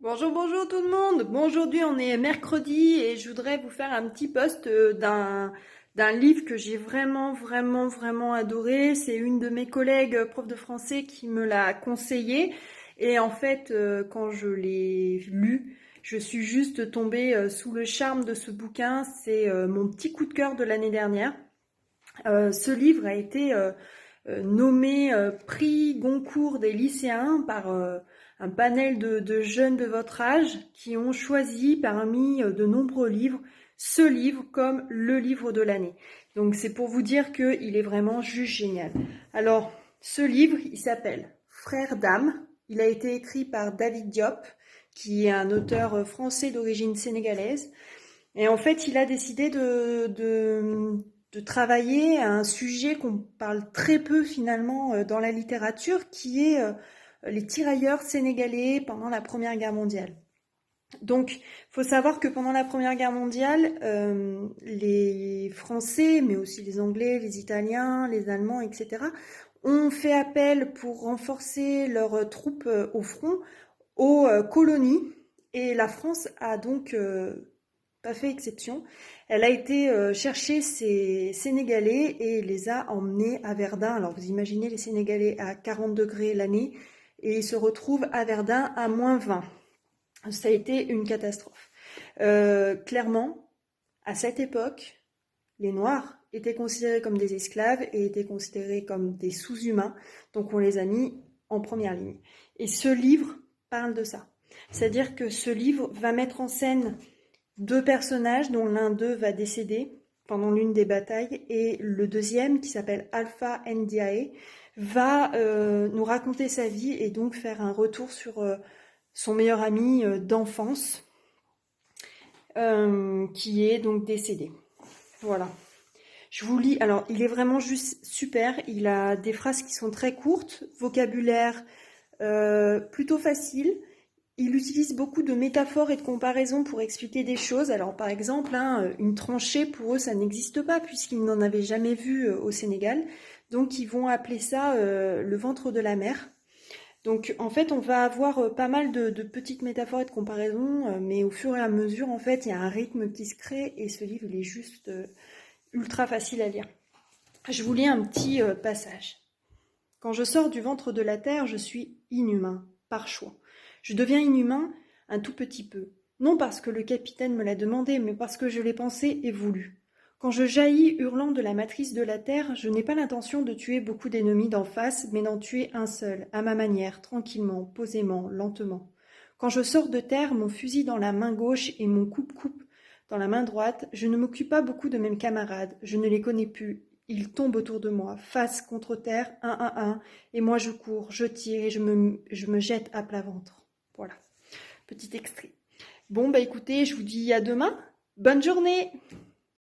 Bonjour, bonjour tout le monde. Bon, aujourd'hui on est mercredi et je voudrais vous faire un petit post d'un livre que j'ai vraiment adoré. C'est une de mes collègues prof de français qui me l'a conseillé et en fait quand je l'ai lu, je suis juste tombée sous le charme de ce bouquin. C'est mon petit coup de cœur de l'année dernière. Ce livre a été nommé prix Goncourt des lycéens par un panel de jeunes de votre âge qui ont choisi parmi de nombreux livres ce livre comme le livre de l'année. Donc c'est pour vous dire qu'il est vraiment juste génial. Alors ce livre, il s'appelle Frères d'âme. Il a été écrit par David Diop, qui est un auteur français d'origine sénégalaise. Et en fait, il a décidé de travailler à un sujet qu'on parle très peu finalement dans la littérature, qui est les tirailleurs sénégalais pendant la Première Guerre mondiale. Donc, il faut savoir que pendant la Première Guerre mondiale, les Français, mais aussi les Anglais, les Italiens, les Allemands, etc., ont fait appel pour renforcer leurs troupes au front aux colonies. Et la France a donc pas fait exception. Elle a été chercher ces Sénégalais et les a emmenés à Verdun. Alors vous imaginez les Sénégalais à 40 degrés l'année et ils se retrouvent à Verdun à -20. Ça a été une catastrophe. Clairement, à cette époque, les Noirs étaient considérés comme des esclaves et étaient considérés comme des sous-humains. Donc on les a mis en première ligne. Et ce livre parle de ça. C'est-à-dire que ce livre va mettre en scène deux personnages dont l'un d'eux va décéder pendant l'une des batailles et le deuxième, qui s'appelle Alpha Ndiaye, va nous raconter sa vie et donc faire un retour sur son meilleur ami d'enfance qui est donc décédé. Voilà. Je vous lis, alors il est vraiment juste super, il a des phrases qui sont très courtes, vocabulaire plutôt facile. Il utilise beaucoup de métaphores et de comparaisons pour expliquer des choses. Alors par exemple, une tranchée, pour eux, ça n'existe pas puisqu'ils n'en avaient jamais vu au Sénégal. Donc ils vont appeler ça le ventre de la mer. Donc en fait, on va avoir pas mal de petites métaphores et de comparaisons, mais au fur et à mesure, en fait, il y a un rythme qui se crée et ce livre, il est juste ultra facile à lire. Je vous lis un petit passage. Quand je sors du ventre de la terre, je suis inhumain, par choix. Je deviens inhumain un tout petit peu, non parce que le capitaine me l'a demandé, mais parce que je l'ai pensé et voulu. Quand je jaillis hurlant de la matrice de la terre, je n'ai pas l'intention de tuer beaucoup d'ennemis d'en face, mais d'en tuer un seul, à ma manière, tranquillement, posément, lentement. Quand je sors de terre, mon fusil dans la main gauche et mon coupe-coupe dans la main droite, je ne m'occupe pas beaucoup de mes camarades, je ne les connais plus. Ils tombent autour de moi, face contre terre, un à un, et moi je cours, je tire et je me jette à plat ventre. Voilà, petit extrait. Bon, bah écoutez, je vous dis à demain. Bonne journée!